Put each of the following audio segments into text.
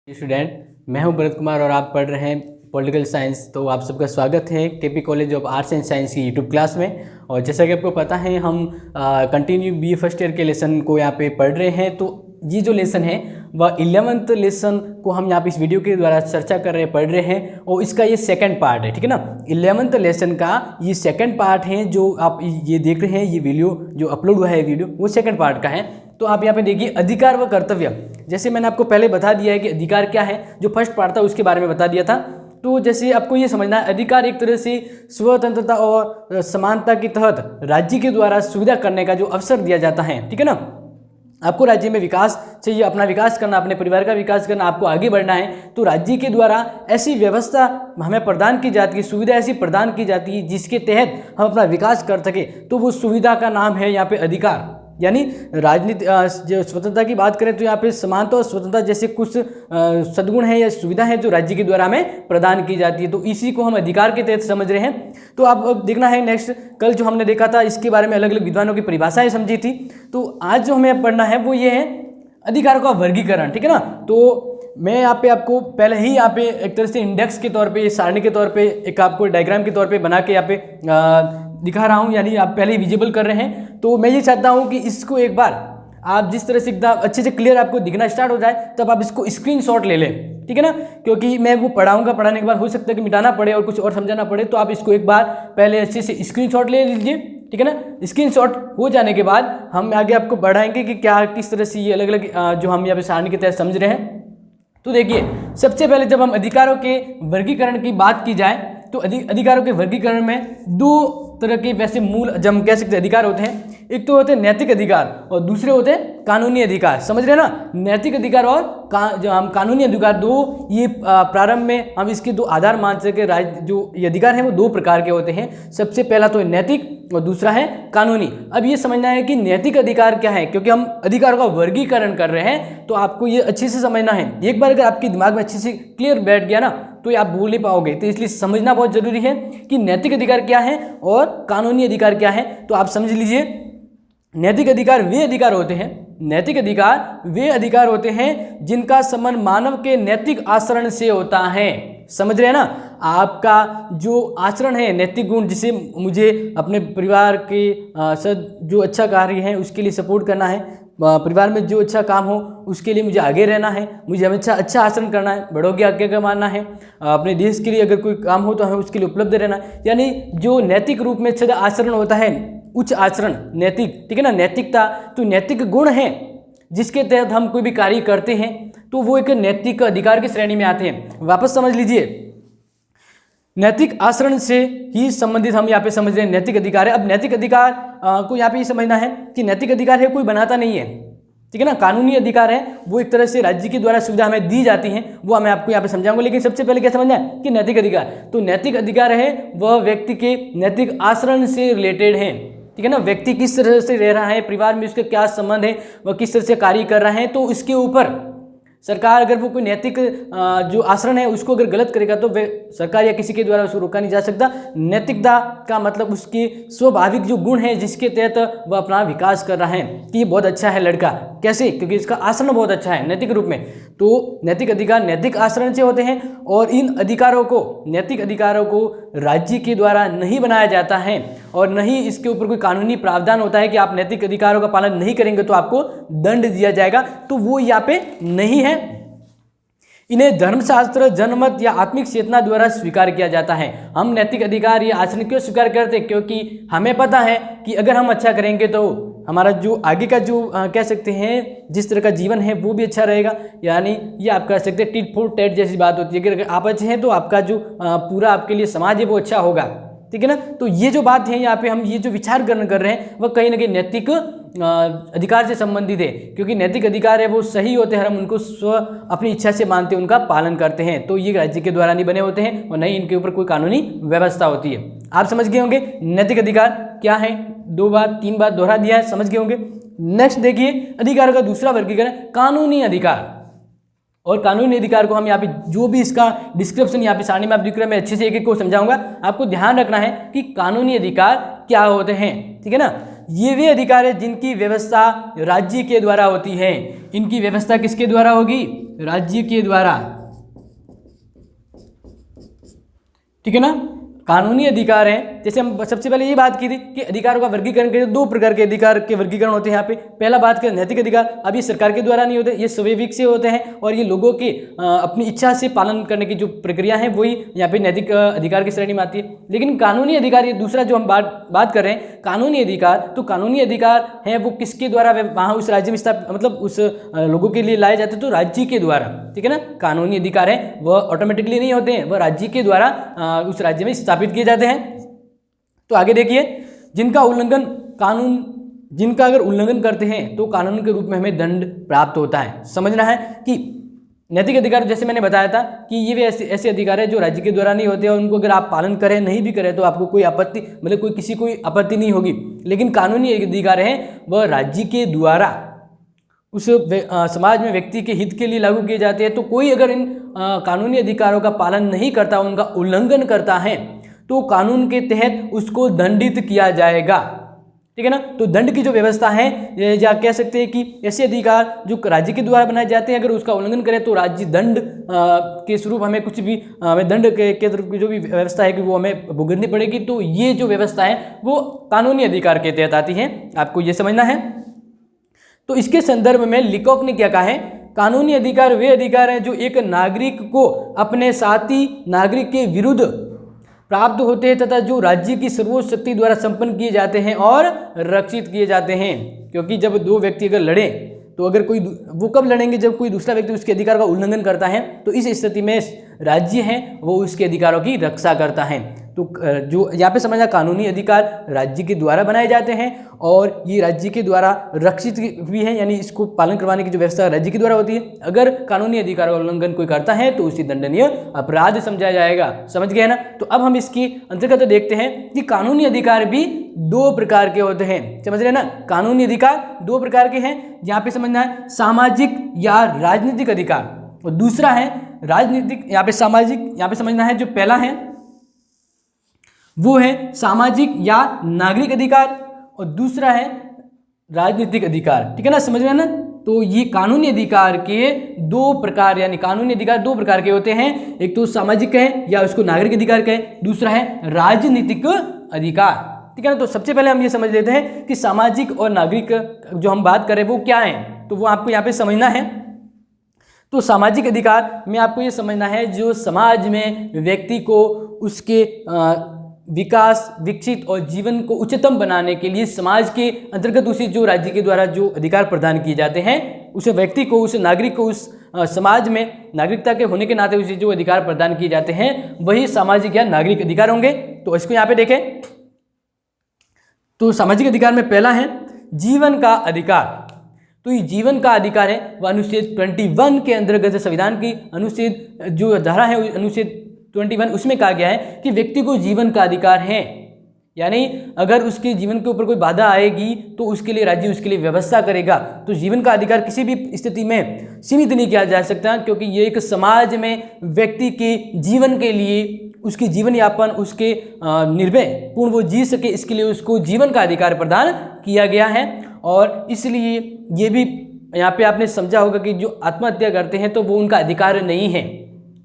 Student, मैं हूं भरत कुमार और आप पढ़ रहे हैं पॉलिटिकल साइंस। तो आप सबका स्वागत है KP college of arts and science की यूट्यूब क्लास में। और जैसा कि आपको पता है हम कंटिन्यू बीए फर्स्ट ईयर के लेसन को यहाँ पे पढ़ रहे हैं। तो ये जो लेसन है वह 11th लेसन को हम यहाँ पे इस वीडियो के द्वारा चर्चा कर रहे हैं, पढ़ रहे हैं। और इसका ये सेकंड पार्ट है, ठीक है ना। 11th लेसन का ये सेकंड पार्ट है जो आप ये देख रहे हैं। ये वीडियो जो अपलोड हुआ है वीडियो वो सेकंड पार्ट का है। तो आप यहाँ पे देखिए अधिकार व कर्तव्य। जैसे मैंने आपको पहले बता दिया है कि अधिकार क्या है, जो फर्स्ट पार्ट था उसके बारे में बता दिया था। तो जैसे आपको ये समझना है, अधिकार एक तरह से स्वतंत्रता और समानता के तहत राज्य के द्वारा सुविधा करने का जो अवसर दिया जाता है, ठीक है ना। आपको राज्य में विकास चाहिए, अपना विकास करना, अपने परिवार का विकास करना, आपको आगे बढ़ना है, तो राज्य के द्वारा ऐसी व्यवस्था हमें प्रदान की जाती है, सुविधा ऐसी प्रदान की जाती है जिसके तहत हम अपना विकास कर सके। तो वो सुविधा का नाम है यहाँ पे अधिकार। यानी राजनीति जो स्वतंत्रता की बात करें तो यहाँ पे समानता और स्वतंत्रता जैसे कुछ सद्गुण है या सुविधा है जो राज्य के द्वारा हमें प्रदान की जाती है। तो इसी को हम अधिकार के तहत समझ रहे हैं। तो आप अब देखना है नेक्स्ट, कल जो हमने देखा था इसके बारे में अलग अलग विद्वानों की परिभाषाएं समझी थी। तो आज जो हमें पढ़ना है वो ये है अधिकारों का वर्गीकरण, ठीक है ना। तो मैं यहाँ पे आपको पहले ही यहाँ पे एक तरह से इंडेक्स के तौर पे, सारणी के तौर पे, एक आपको डायग्राम के तौर पे बना के यहाँ पे दिखा रहा हूँ, यानी आप पहले ही विजिबल कर रहे हैं। तो मैं ये चाहता हूँ कि इसको एक बार आप जिस तरह से एकदम अच्छे से क्लियर आपको दिखना स्टार्ट हो जाए तब आप इसको स्क्रीनशॉट ले लें, ठीक है ना। क्योंकि मैं वो पढ़ाऊंगा, पढ़ाने के बाद हो सकता है कि मिटाना पड़े और कुछ और समझाना पड़े। तो आप इसको एक बार पहले अच्छे से स्क्रीनशॉट ले लीजिए, ठीक है ना। स्क्रीनशॉट हो जाने के बाद हम आगे आपको बढ़ाएंगे कि क्या किस तरह से ये अलग अलग जो हम यहाँ पे सारणी के तहत समझ रहे हैं। तो देखिए, सबसे पहले जब हम अधिकारों के वर्गीकरण की बात की जाए तो अधिकारों के वर्गीकरण में दो तरह के वैसे मूल जब हम कह सकते अधिकार होते हैं। एक तो होते हैं नैतिक अधिकार और दूसरे होते हैं कानूनी अधिकार। समझ रहे हैं ना, नैतिक अधिकार और जो हम कानूनी अधिकार, दो ये प्रारंभ में हम इसके दो आधार मान सके। जो ये अधिकार हैं वो दो प्रकार के होते हैं। सबसे पहला तो है नैतिक और दूसरा है कानूनी। अब ये समझना है कि नैतिक अधिकार क्या है, क्योंकि हम अधिकारों का वर्गीकरण कर रहे हैं तो आपको ये अच्छे से समझना है। एक बार अगर आपके दिमाग में अच्छे से क्लियर बैठ गया ना तो ये आप भूल नहीं पाओगे। तो इसलिए समझना बहुत जरूरी है कि नैतिक अधिकार क्या है और कानूनी अधिकार क्या है। तो आप समझ लीजिए, नैतिक अधिकार वे अधिकार होते हैं, नैतिक अधिकार वे अधिकार होते हैं जिनका संबंध मानव के नैतिक आचरण से होता है। समझ रहे हैं ना, आपका जो आचरण है, नैतिक गुण, जिसे मुझे अपने परिवार के जो अच्छा कार्य है उसके लिए सपोर्ट करना है, परिवार में जो अच्छा काम हो उसके लिए मुझे आगे रहना है, मुझे हमेशा अच्छा आचरण करना है, बड़ों की आज्ञा मानना है, अपने देश के लिए अगर कोई काम हो तो हमें उसके लिए उपलब्ध रहना है। यानी जो नैतिक रूप में अच्छा आचरण होता है, उच्च आचरण, नैतिक, ठीक है ना, नैतिकता। तो नैतिक गुण है जिसके तहत हम कोई भी कार्य करते हैं तो वो एक नैतिक अधिकार की श्रेणी में आते हैं। वापस समझ लीजिए, नैतिक आचरण से ही संबंधित हम यहाँ पे समझ रहे हैं नैतिक अधिकार है। अब नैतिक अधिकार को यहाँ पे ये समझना है कि नैतिक अधिकार है कोई बनाता नहीं है, ठीक है ना। कानूनी अधिकार है वो एक तरह से राज्य के द्वारा सुविधा हमें दी जाती हैं, वो मैं आपको यहाँ पे समझाऊंगा। लेकिन सबसे पहले क्या समझना है कि नैतिक अधिकार, तो नैतिक अधिकार है वह व्यक्ति के नैतिक आचरण से रिलेटेड है, ठीक है ना। व्यक्ति किस तरह से रह रहा है, परिवार में उसका क्या संबंध है, वह किस तरह से कार्य कर रहा है, तो इसके ऊपर सरकार अगर वो कोई नैतिक जो आचरण है उसको अगर गलत करेगा तो सरकार या किसी के द्वारा उसको रोका नहीं जा सकता। नैतिकता का मतलब उसके स्वाभाविक जो गुण है जिसके तहत वह अपना विकास कर रहा है कि ये बहुत अच्छा है लड़का, कैसे, क्योंकि इसका आचरण बहुत अच्छा है नैतिक रूप में। तो नैतिक अधिकार नैतिक आचरण से होते हैं और इन अधिकारों को, नैतिक अधिकारों को राज्य के द्वारा नहीं बनाया जाता है और नहीं इसके ऊपर कोई कानूनी प्रावधान होता है कि आप नैतिक अधिकारों का पालन नहीं करेंगे तो आपको दंड दिया जाएगा। तो वो यहाँ पे नहीं है। इन्हें धर्मशास्त्र, जनमत या आत्मिक चेतना द्वारा स्वीकार किया जाता है। हम नैतिक अधिकार या आचरण क्यों स्वीकार करते हैं, क्योंकि हमें पता है कि अगर हम अच्छा करेंगे तो हमारा जो आगे का जो कह सकते हैं जिस तरह का जीवन है वो भी अच्छा रहेगा। यानी ये आप कह सकते हैं टिट फॉर टैट जैसी बात होती है कि अगर आप अच्छे हैं तो आपका जो पूरा आपके लिए समाज है वो अच्छा होगा, ठीक है ना। तो ये जो बात है यहाँ पे हम ये जो विचार कर रहे हैं वह कहीं ना कहीं नैतिक अधिकार से संबंधित है, क्योंकि नैतिक अधिकार है वो सही होते हैं, हम उनको अपनी इच्छा से मानते हैं, उनका पालन करते हैं। तो ये राज्य के द्वारा नहीं बने होते हैं और नहीं इनके ऊपर कोई कानूनी व्यवस्था होती है। आप समझ गए होंगे नैतिक अधिकार क्या है, 2 बार 3 बार दोहरा दिया है, समझ गए होंगे। नेक्स्ट देखिए, अधिकार का दूसरा वर्गीकरण कानूनी अधिकार। और कानूनी अधिकार को हम यहाँ पे जो भी इसका डिस्क्रिप्शन यहाँ पे सारणी में आप दिख रहे हैं, मैं अच्छे से एक एक को समझाऊंगा। आपको ध्यान रखना है कि कानूनी अधिकार क्या होते हैं, ठीक है ना। ये वे अधिकार है जिनकी व्यवस्था राज्य के द्वारा होती है। इनकी व्यवस्था किसके द्वारा होगी? राज्य के द्वारा, ठीक है ना। कानूनी अधिकार है, जैसे हम सबसे पहले ये बात की थी कि अधिकारों का वर्गीकरण के दो प्रकार के अधिकार के वर्गीकरण होते हैं यहाँ पे। पहला बात करें नैतिक अधिकार, अब ये सरकार के द्वारा नहीं होते, ये स्वविवेक से होते हैं और ये लोगों के अपनी इच्छा से पालन करने की जो प्रक्रिया है वही यहाँ पे नैतिक अधिकार की श्रेणी में आती है। लेकिन कानूनी अधिकार, ये दूसरा जो हम बात कर रहे हैं कानूनी अधिकार, तो कानूनी अधिकार है वो किसके द्वारा वहाँ उस राज्य में मतलब उस लोगों के लिए लाए जाते हैं, तो राज्य के द्वारा, ठीक है ना। कानूनी अधिकार है वह ऑटोमेटिकली नहीं होते हैं, वह राज्य के द्वारा उस राज्य में स्थापित किए जाते हैं। तो आगे देखिए, जिनका अगर उल्लंघन करते हैं तो कानून के रूप में हमें दंड प्राप्त होता है। समझना है कि नैतिक अधिकार, जैसे मैंने बताया था कि ये भी ऐसे अधिकार है जो राज्य के द्वारा नहीं होते और उनको अगर आप पालन करें नहीं भी करें तो आपको कोई आपत्ति, मतलब किसी को आपत्ति नहीं होगी। लेकिन कानूनी अधिकार है वह राज्य के द्वारा उस समाज में व्यक्ति के हित के लिए लागू किए जाते हैं। तो कोई अगर इन कानूनी अधिकारों का पालन नहीं करता, उनका उल्लंघन करता है, तो कानून के तहत उसको दंडित किया जाएगा, ठीक है ना। तो दंड की जो व्यवस्था है, या कह सकते हैं कि ऐसे अधिकार जो राज्य के द्वारा बनाए जाते हैं, अगर उसका उल्लंघन करें तो राज्य दंड के स्वरूप हमें कुछ भी हमें दंड के तरफ की जो भी व्यवस्था है कि वो हमें भुगतनी पड़ेगी। तो ये जो व्यवस्था है वो कानूनी अधिकार के तहत आती है, आपको ये समझना है। तो इसके संदर्भ में लिकॉक ने क्या कहा है, कानूनी अधिकार वे अधिकार हैं जो एक नागरिक को अपने साथी नागरिक के विरुद्ध प्राप्त होते हैं तथा जो राज्य की सर्वोच्च शक्ति द्वारा संपन्न किए जाते हैं और रक्षित किए जाते हैं। क्योंकि जब दो व्यक्ति अगर लड़े तो अगर कोई, वो कब लड़ेंगे जब कोई दूसरा व्यक्ति उसके अधिकार का उल्लंघन करता है, तो इस स्थिति में राज्य है वो उसके अधिकारों की रक्षा करता है। तो जो यहाँ पे समझना, कानूनी अधिकार राज्य के द्वारा बनाए जाते हैं और ये राज्य के द्वारा रक्षित भी है, यानी इसको पालन करवाने की जो व्यवस्था राज्य के द्वारा होती है। अगर कानूनी अधिकार का उल्लंघन कोई करता है तो उसे दंडनीय अपराध समझा जाएगा। समझ गए ना। तो अब हम इसकी अंतर्गत देखते हैं कि कानूनी अधिकार भी दो प्रकार के होते हैं। समझ रहे ना, कानूनी अधिकार दो प्रकार के हैं। यहाँ पे समझना है सामाजिक या राजनीतिक अधिकार, और दूसरा है राजनीतिक, यहाँ पे सामाजिक, यहाँ पे समझना है जो पहला है वो है सामाजिक या नागरिक अधिकार और दूसरा है राजनीतिक अधिकार, ठीक है ना। समझ रहे हैं ना। तो ये कानूनी अधिकार के दो प्रकार, यानी कानूनी अधिकार दो प्रकार के होते हैं, एक तो सामाजिक है या उसको नागरिक अधिकार कहे, दूसरा है राजनीतिक अधिकार, ठीक है ना। तो सबसे पहले हम ये समझ लेते हैं कि सामाजिक और नागरिक जो हम बात करें वो क्या है, तो वो आपको यहाँ पे समझना है। तो सामाजिक अधिकार में आपको ये समझना है जो समाज में व्यक्ति को उसके विकास, विकसित और जीवन को उच्चतम बनाने के लिए समाज के अंतर्गत उसे जो राज्य के द्वारा जो अधिकार प्रदान किए जाते हैं, उसे व्यक्ति को, उस नागरिक को उस समाज में नागरिकता के होने के नाते उसे जो अधिकार प्रदान किए जाते हैं वही सामाजिक या नागरिक अधिकार होंगे। तो इसको यहाँ पे देखें, तो सामाजिक अधिकार में पहला है जीवन का अधिकार। तो ये जीवन का अधिकार है वह अनुच्छेद 21 के अंतर्गत संविधान की अनुच्छेद जो धारा है अनुच्छेद 21, उसमें कहा गया है कि व्यक्ति को जीवन का अधिकार है, यानी अगर उसके जीवन के ऊपर कोई बाधा आएगी तो उसके लिए राज्य उसके लिए व्यवस्था करेगा। तो जीवन का अधिकार किसी भी स्थिति में सीमित नहीं किया जा सकता, क्योंकि ये एक समाज में व्यक्ति के जीवन के लिए, उसकी जीवन यापन, उसके निर्भय पूर्ण वो जी सके, इसके लिए उसको जीवन का अधिकार प्रदान किया गया है। और इसलिए ये भी यहाँ पे आपने समझा होगा कि जो आत्महत्या करते हैं तो वो उनका अधिकार नहीं है,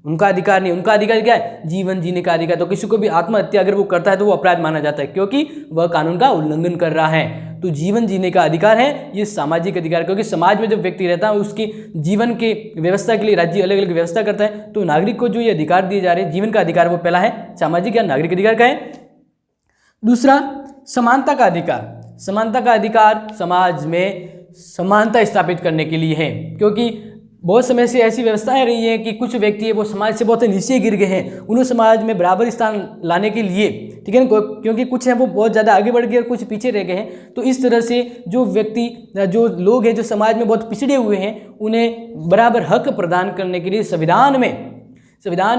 उनका अधिकार नहीं, उनका अधिकार क्या है, जीवन जीने का अधिकार। तो किसी को भी आत्महत्या अगर वो करता है तो वो अपराध माना जाता है, क्योंकि वह कानून का उल्लंघन कर रहा है। तो जीवन जीने का अधिकार है ये सामाजिक अधिकार, क्योंकि समाज में जब व्यक्ति रहता है उसके जीवन के व्यवस्था के लिए राज्य अलग अलग व्यवस्था करता है। तो नागरिक को जो ये अधिकार दिए जा रहे हैं जीवन का अधिकार, वो पहला है सामाजिक या नागरिक अधिकार का है। दूसरा समानता का अधिकार। समानता का अधिकार समाज में समानता स्थापित करने के लिए है, क्योंकि बहुत समय से ऐसी व्यवस्थाएं रही हैं कि कुछ व्यक्ति है वो समाज से बहुत नीचे गिर गए हैं, उन्हें समाज में बराबर स्थान लाने के लिए, ठीक है ना, क्योंकि कुछ हैं वो बहुत ज़्यादा आगे बढ़ गए और कुछ पीछे रह गए हैं। तो इस तरह से जो व्यक्ति, जो लोग हैं जो समाज में बहुत पिछड़े हुए हैं, उन्हें बराबर हक प्रदान करने के लिए संविधान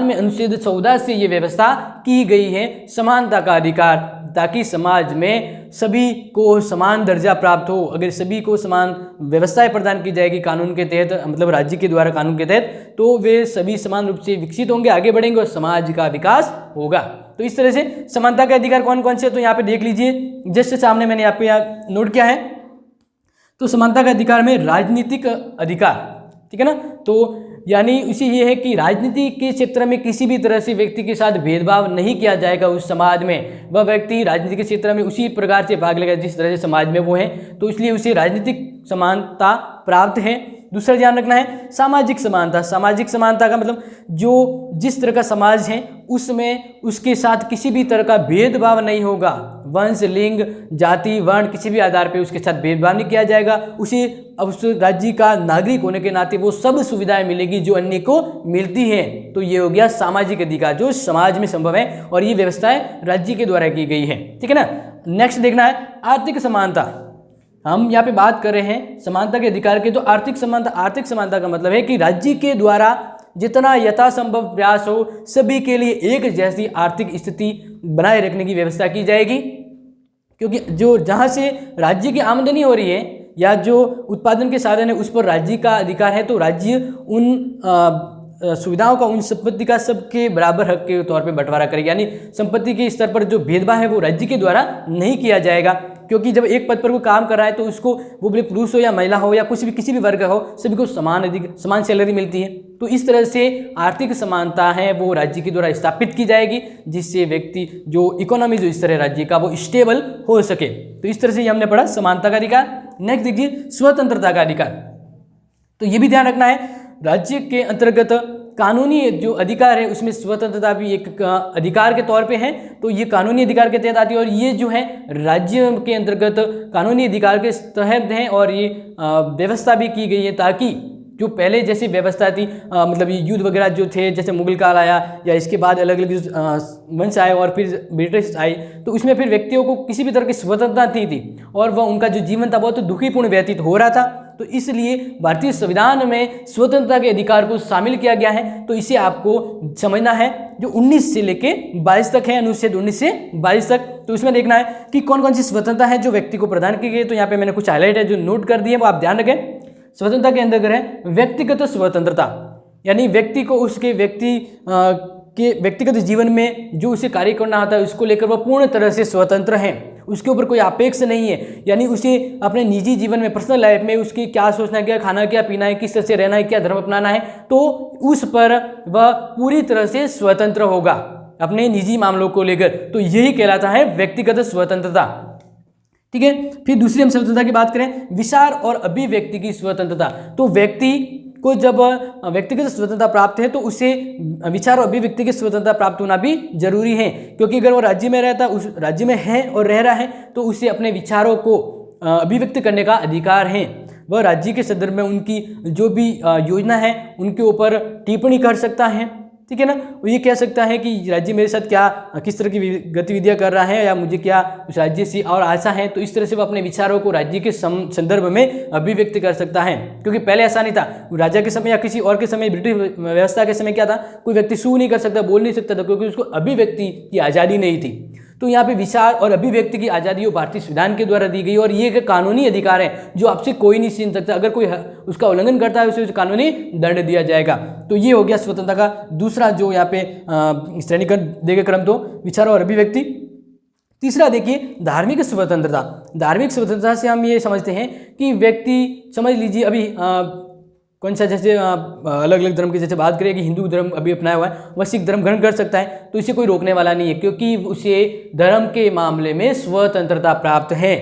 में अनुच्छेद 14 से ये व्यवस्था की गई है समानता का अधिकार, ताकि समाज में सभी को समान दर्जा प्राप्त हो। अगर सभी को समान व्यवस्थाएं प्रदान की जाएगी कानून के तहत, मतलब राज्य के द्वारा कानून के तहत, तो वे सभी समान रूप से विकसित होंगे, आगे बढ़ेंगे और समाज का विकास होगा। तो इस तरह से समानता के अधिकार कौन कौन से, तो यहाँ पे देख लीजिए, जस्ट सामने मैंने यहाँ पे नोट किया है। तो समानता का अधिकार में राजनीतिक अधिकार, ठीक है ना। तो यानी उसी ये है कि राजनीति के क्षेत्र में किसी भी तरह से व्यक्ति के साथ भेदभाव नहीं किया जाएगा उस समाज में। वह व्यक्ति राजनीति के क्षेत्र में उसी प्रकार से भाग लेगा जिस तरह से समाज में वो है, तो इसलिए उसे राजनीतिक समानता प्राप्त है। दूसरा ध्यान रखना है सामाजिक समानता। सामाजिक समानता का मतलब जो जिस तरह का समाज है उसमें उसके साथ किसी भी तरह का भेदभाव नहीं होगा। वंश, लिंग, जाति, वर्ण किसी भी आधार पे उसके साथ भेदभाव नहीं किया जाएगा। उसे उस राज्य का नागरिक होने के नाते वो सब सुविधाएं मिलेगी जो अन्य को मिलती है। तो ये हो गया सामाजिक अधिकार जो समाज में संभव है और ये व्यवस्थाएं राज्य के द्वारा की गई है, ठीक है ना। नेक्स्ट देखना है आर्थिक समानता। हम यहाँ पे बात कर रहे हैं समानता के अधिकार के, तो आर्थिक समानता। आर्थिक समानता का मतलब है कि राज्य के द्वारा जितना यथासंभव प्रयास हो सभी के लिए एक जैसी आर्थिक स्थिति बनाए रखने की व्यवस्था की जाएगी। क्योंकि जो जहाँ से राज्य की आमदनी हो रही है या जो उत्पादन के साधन है उस पर राज्य का अधिकार है, तो राज्य उन सुविधाओं का, उन संपत्ति का सबके बराबर हक के तौर पे बंटवारा करेगी। यानी संपत्ति के स्तर पर जो भेदभाव है वो राज्य के द्वारा नहीं किया जाएगा। क्योंकि जब एक पद पर वो काम कर रहा है तो उसको, वो भले पुरुष हो या महिला हो या कुछ भी किसी भी वर्ग का हो, सभी को समान सैलरी मिलती है। तो इस तरह से आर्थिक समानता है वो राज्य के द्वारा स्थापित की जाएगी जिससे व्यक्ति जो इकोनॉमी जो स्तर है राज्य का वो स्टेबल हो सके। तो इस तरह से ये हमने पढ़ा समानता का अधिकार। नेक्स्ट देखिए स्वतंत्रता का अधिकार। तो ये भी ध्यान रखना है राज्य के अंतर्गत कानूनी जो अधिकार है उसमें स्वतंत्रता भी एक अधिकार के तौर पे है। तो ये कानूनी अधिकार के तहत आती है और ये जो है राज्य के अंतर्गत कानूनी अधिकार के तहत है और ये व्यवस्था भी की गई है ताकि जो पहले जैसी व्यवस्था थी, मतलब ये युद्ध वगैरह जो थे, जैसे मुगल काल आया या इसके बाद अलग अलग वंश आए और फिर ब्रिटिश आई, तो उसमें फिर व्यक्तियों को किसी भी तरह की स्वतंत्रता नहीं थी और वह उनका जो जीवन था बहुत दुखीपूर्ण व्यतीत हो रहा था। तो इसलिए भारतीय संविधान में स्वतंत्रता के अधिकार को शामिल किया गया है। तो इसे आपको समझना है जो 19 से लेके 22 तक है, अनुच्छेद 19 से 22 तक। तो इसमें देखना है कि कौन कौन सी स्वतंत्रता है जो व्यक्ति को प्रदान की गई है। तो यहाँ पे मैंने कुछ हाईलाइट है जो नोट कर दिए, वो आप ध्यान रखें। स्वतंत्रता के अंदर है व्यक्तिगत स्वतंत्रता, यानी व्यक्ति को उसके के व्यक्तिगत जीवन में जो उसे कार्य करना होता है उसको लेकर वह पूर्ण तरह से स्वतंत्र है। उसके ऊपर कोई अपेक्षा नहीं है, यानी उसे अपने निजी जीवन में, पर्सनल लाइफ में उसकी क्या सोचना है, क्या खाना, क्या पीना है, किस तरह से रहना है, क्या धर्म अपनाना है, तो उस पर वह पूरी तरह से स्वतंत्र होगा अपने निजी मामलों को लेकर। तो यही कहलाता है व्यक्तिगत स्वतंत्रता, ठीक है। फिर दूसरी हम स्वतंत्रता की बात करें विचार और अभिव्यक्ति की स्वतंत्रता। तो व्यक्ति को जब व्यक्तिगत स्वतंत्रता प्राप्त है तो उसे विचार और अभिव्यक्ति की स्वतंत्रता प्राप्त होना भी जरूरी है। क्योंकि अगर वो राज्य में रहता, उस राज्य में है और रह रहा है तो उसे अपने विचारों को अभिव्यक्त करने का अधिकार है। वह राज्य के संदर्भ में उनकी जो भी योजना है उनके ऊपर टिप्पणी कर सकता है, ठीक है ना। वो ये कह सकता है कि राज्य मेरे साथ क्या, किस तरह की गतिविधियां कर रहा है या मुझे क्या उस राज्य से और आशा है। तो इस तरह से वो अपने विचारों को राज्य के संदर्भ में अभिव्यक्त कर सकता है। क्योंकि पहले ऐसा नहीं था, राजा के समय या किसी और के समय, ब्रिटिश व्यवस्था के समय क्या था, कोई व्यक्ति सू नहीं कर सकता, बोल नहीं सकता था, क्योंकि उसको अभिव्यक्ति की आज़ादी नहीं थी। तो यहाँ पे विचार और अभिव्यक्ति की आज़ादी भारतीय संविधान के द्वारा दी गई और ये एक कानूनी अधिकार है जो आपसे कोई नहीं छीन सकता। अगर कोई उसका उल्लंघन करता है उसे कानूनी दंड दिया जाएगा। तो ये हो गया स्वतंत्रता का दूसरा जो यहाँ पे श्रेणीकरण देखे क्रम, तो विचार और अभिव्यक्ति। तीसरा देखिए धार्मिक स्वतंत्रता। धार्मिक स्वतंत्रता से हम ये समझते हैं कि व्यक्ति, समझ लीजिए अभी कौन सा, जैसे अलग अलग धर्म की जैसे बात करें कि हिंदू धर्म अभी अपनाया हुआ है, वह सिख धर्म ग्रहण कर सकता है, तो इसे कोई रोकने वाला नहीं है क्योंकि उसे धर्म के मामले में स्वतंत्रता प्राप्त है।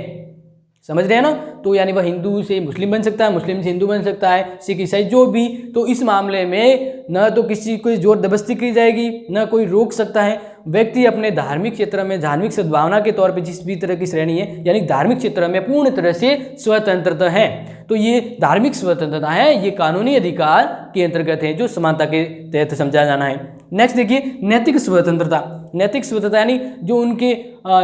समझ रहे हैं ना। तो यानी वह हिंदू से मुस्लिम बन सकता है, मुस्लिम से हिंदू बन सकता है, सिख ईसाई जो भी। तो इस मामले में न तो किसी को जोर जबरदस्ती की जाएगी, न कोई रोक सकता है। व्यक्ति अपने धार्मिक क्षेत्र में धार्मिक सद्भावना के तौर पे जिस भी तरह की श्रेणी है, यानी धार्मिक क्षेत्र में पूर्ण तरह से स्वतंत्रता है। तो ये धार्मिक स्वतंत्रता है, ये कानूनी अधिकार के अंतर्गत है जो समानता के तहत समझा जाना है। नेक्स्ट देखिए नैतिक स्वतंत्रता। नैतिक स्वतंत्रता यानी जो उनके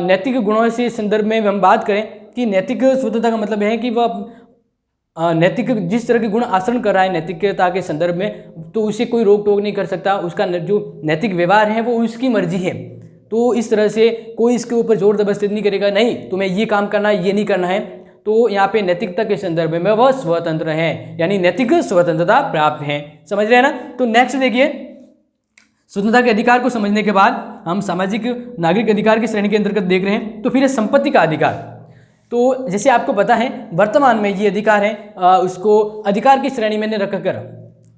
नैतिक गुणों से संदर्भ में हम बात करें कि नैतिक स्वतंत्रता का मतलब है कि वह नैतिक जिस तरह के गुण आचरण कर रहा है नैतिकता के संदर्भ में, तो उसे कोई रोक टोक नहीं कर सकता। उसका जो नैतिक व्यवहार है वो उसकी मर्जी है। तो इस तरह से कोई इसके ऊपर जोर जबरदस्ती नहीं करेगा, नहीं तुम्हें ये काम करना है, ये नहीं करना है। तो यहाँ पे नैतिकता के संदर्भ में वह स्वतंत्र है, यानी नैतिक स्वतंत्रता प्राप्त है। समझ रहे हैं ना। तो नेक्स्ट देखिए स्वतंत्रता के अधिकार को समझने के बाद हम सामाजिक नागरिक अधिकार की श्रेणी के अंतर्गत देख रहे हैं। तो फिर संपत्ति का अधिकार। तो जैसे आपको पता है वर्तमान में ये अधिकार है उसको अधिकार की श्रेणी में रख कर,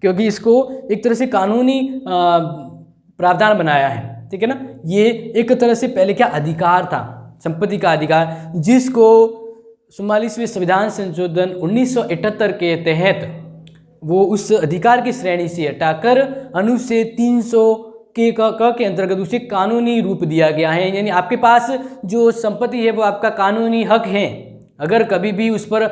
क्योंकि इसको एक तरह से कानूनी प्रावधान बनाया है, ठीक है ना। ये एक तरह से पहले क्या अधिकार था, संपत्ति का अधिकार, जिसको 44वें संविधान संशोधन 1978 के तहत वो उस अधिकार की श्रेणी से हटाकर अनुच्छेद 300 के अंतर्गत उसे कानूनी रूप दिया गया है। यानी आपके पास जो संपत्ति है वो आपका कानूनी हक है, अगर कभी भी उस पर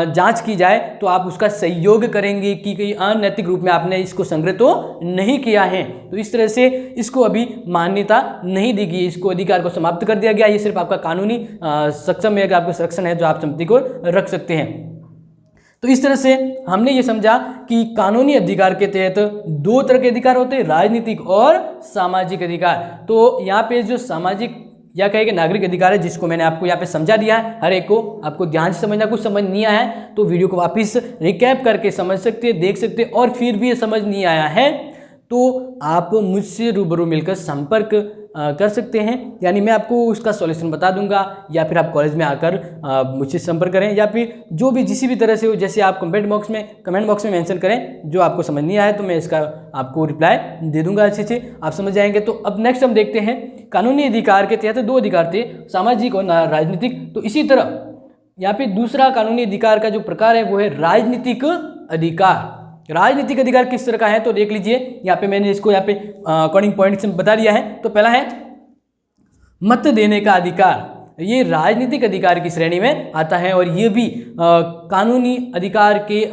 जांच की जाए तो आप उसका सहयोग करेंगे कि कहीं अनैतिक रूप में आपने इसको संग्रह तो नहीं किया है। तो इस तरह से इसको अभी मान्यता नहीं दी गई, इसको अधिकार को समाप्त कर दिया गया। ये सिर्फ आपका कानूनी सक्षम है, आपका सक्षम है जो आप संपत्ति को रख सकते हैं। तो इस तरह से हमने ये समझा कि कानूनी अधिकार के तहत दो तरह के अधिकार होते हैं, राजनीतिक और सामाजिक अधिकार। तो यहाँ पे जो सामाजिक या कहेंगे नागरिक अधिकार है, जिसको मैंने आपको यहाँ पे समझा दिया है, हर एक को आपको ध्यान से समझना, कुछ समझ नहीं आया है तो वीडियो को वापस रिकैप करके समझ सकते हैं, देख सकते हैं। और फिर भी ये समझ नहीं आया है तो आप मुझसे रूबरू मिलकर संपर्क कर सकते हैं, यानी मैं आपको उसका सॉल्यूशन बता दूंगा, या फिर आप कॉलेज में आकर मुझसे संपर्क करें, या फिर जो भी जिस भी तरह से हो, जैसे आप कमेंट बॉक्स में मेंशन करें जो आपको समझ नहीं आया तो मैं इसका आपको रिप्लाई दे दूंगा, अच्छे से आप समझ जाएंगे। तो अब नेक्स्ट हम देखते हैं कानूनी अधिकार के तहत दो अधिकार थे, सामाजिक और राजनीतिक। तो इसी तरह यहाँ पे दूसरा कानूनी अधिकार का जो प्रकार है वो है राजनीतिक अधिकार। राजनीतिक अधिकार किस तरह का है तो देख लीजिए, यहाँ पे मैंने इसको यहाँ पे अकॉर्डिंग पॉइंट्स में बता दिया है। तो पहला है मत देने का अधिकार, ये राजनीतिक अधिकार की श्रेणी में आता है और ये भी कानूनी अधिकार के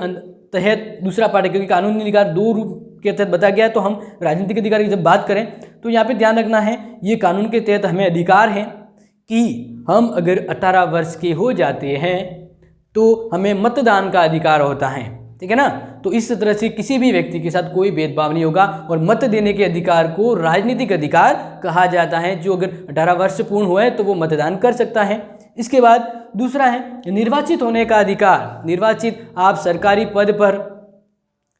तहत दूसरा पार्ट है, क्योंकि कानूनी अधिकार दो रूप के तहत बताया गया है। तो हम राजनीतिक अधिकार की जब बात करें तो यहाँ पे ध्यान रखना है, ये कानून के तहत हमें अधिकार है कि हम अगर 18 वर्ष के हो जाते हैं तो हमें मतदान का अधिकार होता है, ठीक है ना। तो इस तरह से किसी भी व्यक्ति के साथ कोई भेदभाव नहीं होगा और मत देने के अधिकार को राजनीतिक अधिकार कहा जाता है। जो अगर 18 वर्ष पूर्ण हुए तो वो मतदान कर सकता है। इसके बाद दूसरा है निर्वाचित होने का अधिकार। निर्वाचित, आप सरकारी पद पर,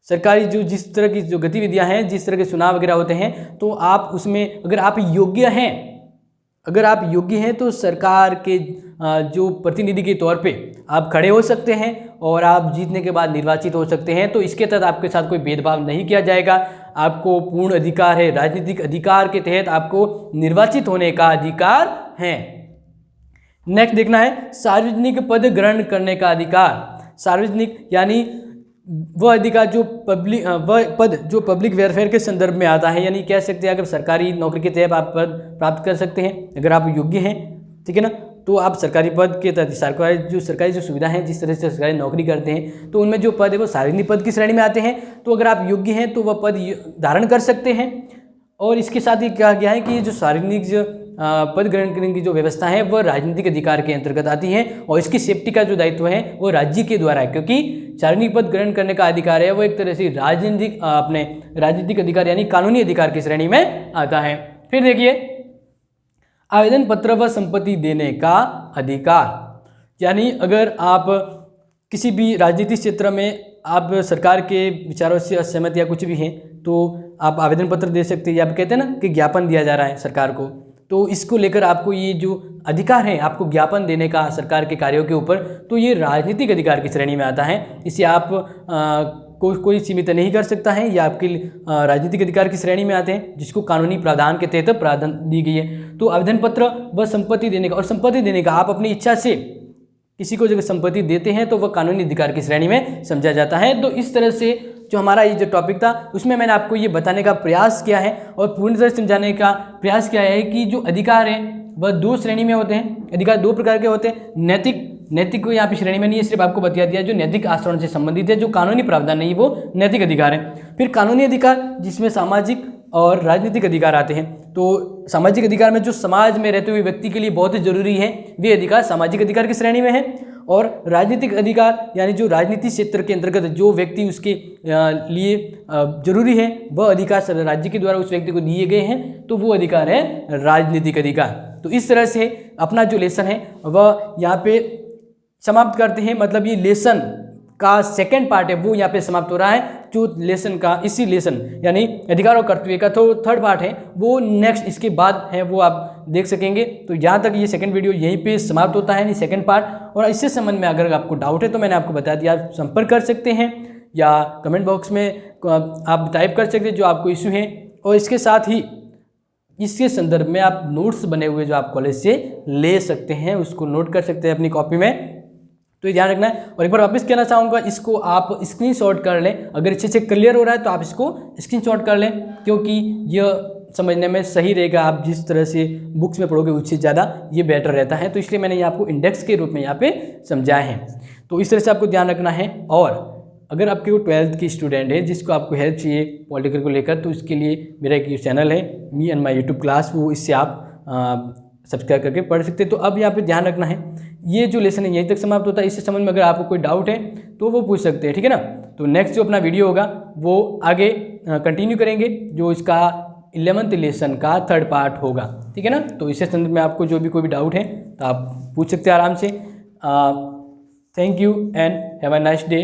सरकारी जो जिस तरह की जो गतिविधियां हैं, जिस तरह के चुनाव वगैरह होते हैं, तो आप उसमें अगर आप योग्य हैं तो सरकार के जो प्रतिनिधि के तौर पे आप खड़े हो सकते हैं और आप जीतने के बाद निर्वाचित हो सकते हैं। तो इसके तहत आपके साथ कोई भेदभाव नहीं किया जाएगा, आपको पूर्ण अधिकार है। राजनीतिक अधिकार के तहत आपको निर्वाचित होने का अधिकार है। नेक्स्ट देखना है सार्वजनिक पद ग्रहण करने का अधिकार। सार्वजनिक यानी वह अधिकार जो वह पद जो पब्लिक वेलफेयर के संदर्भ में आता है, यानी कह सकते हैं अगर सरकारी नौकरी के तहत आप पद प्राप्त कर सकते हैं अगर आप योग्य हैं, ठीक है ना। तो आप सरकारी पद के तहत सरकारी जो सुविधा है, जिस तरह से सरकारी नौकरी करते हैं, तो उनमें जो पद है वो सार्वजनिक पद की श्रेणी में आते हैं। तो अगर आप योग्य हैं तो वह पद धारण कर सकते हैं। और इसके साथ ही कहा गया है कि जो सार्वजनिक पद ग्रहण करने की जो व्यवस्था है वह राजनीतिक अधिकार के अंतर्गत आती है और इसकी सेफ्टी का जो दायित्व है वो राज्य के द्वारा है, क्योंकि सार्वजनिक पद ग्रहण करने का अधिकार है वो एक तरह से राजनीतिक अधिकार यानी कानूनी अधिकार की श्रेणी में आता है। फिर देखिए आवेदन पत्र व संपत्ति देने का अधिकार, यानी अगर आप किसी भी राजनीतिक क्षेत्र में आप सरकार के विचारों से असहमत या कुछ भी हैं तो आप आवेदन पत्र दे सकते हैं, या आप कहते हैं ना कि ज्ञापन दिया जा रहा है सरकार को, तो इसको लेकर आपको ये जो अधिकार है आपको ज्ञापन देने का सरकार के कार्यों के ऊपर, तो ये राजनीतिक अधिकार की श्रेणी में आता है। इसे आप कोई सीमित नहीं कर सकता है, ये आपके राजनीतिक अधिकार की श्रेणी में आते हैं जिसको कानूनी प्रावधान के तहत प्रावधान दी गई है। तो आवेदन पत्र व संपत्ति देने का, और संपत्ति देने का आप अपनी इच्छा से किसी को जब संपत्ति देते हैं तो वह कानूनी अधिकार की श्रेणी में समझा जाता है। तो इस तरह से जो हमारा ये जो टॉपिक था उसमें मैंने आपको ये बताने का प्रयास किया है और पूर्ण तरह समझाने का प्रयास किया है कि जो अधिकार है वह दो श्रेणी में होते हैं। अधिकार दो प्रकार के होते हैं, नैतिक को यहाँ पे श्रेणी में नहीं है, सिर्फ आपको बता दिया जो नैतिक आचरण से संबंधित है, जो कानूनी प्रावधान नहीं वो नैतिक अधिकार है। फिर कानूनी अधिकार जिसमें सामाजिक और राजनीतिक अधिकार आते हैं। तो सामाजिक अधिकार में जो समाज में रहते हुए व्यक्ति के लिए बहुत ही जरूरी है वे अधिकार सामाजिक अधिकार की श्रेणी में है। और राजनीतिक अधिकार यानी जो राजनीतिक क्षेत्र के अंतर्गत जो व्यक्ति उसके लिए जरूरी है वह अधिकार राज्य के द्वारा उस व्यक्ति को दिए गए हैं, तो वो अधिकार है राजनीतिक अधिकार। तो इस तरह से अपना जो लेसन है वह यहाँ पे समाप्त करते हैं, मतलब ये लेसन का सेकेंड पार्ट है वो यहाँ पे समाप्त हो रहा है। जो लेसन का इसी लेसन यानी अधिकार और कर्तव्य का तो थर्ड पार्ट है वो नेक्स्ट इसके बाद है, वो आप देख सकेंगे। तो यहाँ तक ये सेकंड वीडियो यहीं पे समाप्त होता है, सेकंड पार्ट। और इससे संबंध में अगर आपको डाउट है तो मैंने आपको बता दिया, आप संपर्क कर सकते हैं या कमेंट बॉक्स में आप टाइप कर सकते हैं जो आपको इशू है। और इसके साथ ही इसके संदर्भ में आप नोट्स बने हुए जो आप कॉलेज से ले सकते हैं उसको नोट कर सकते हैं अपनी कॉपी में, तो ये ध्यान रखना है। और एक बार वापस कहना चाहूँगा, इसको आप स्क्रीनशॉट कर लें, अगर अच्छे से क्लियर हो रहा है तो आप इसको स्क्रीनशॉट कर लें, क्योंकि यह समझने में सही रहेगा। आप जिस तरह से बुक्स में पढ़ोगे उससे ज़्यादा ये बेटर रहता है, तो इसलिए मैंने ये आपको इंडेक्स के रूप में यहाँ पे समझाए हैं। तो इस तरह से आपको ध्यान रखना है। और अगर आपके वो 12th की स्टूडेंट है जिसको आपको हेल्प चाहिए पॉलिटिकल को लेकर, तो इसके लिए मेरा एक चैनल है me and my YouTube class, वो इससे आप सब्सक्राइब करके पढ़ सकते हैं। तो अब यहाँ पे ध्यान रखना है, ये जो लेसन है यहीं तक समाप्त होता है। इससे संबंध में अगर आपको कोई डाउट है तो वो पूछ सकते हैं, ठीक है ना। तो नेक्स्ट जो अपना वीडियो होगा वो आगे कंटिन्यू करेंगे, जो इसका 11th लेसन का थर्ड पार्ट होगा, ठीक है ना। तो इससे संबंध में आपको जो भी कोई भी डाउट है तो आप पूछ सकते हैं आराम से। Thank you and have a nice day.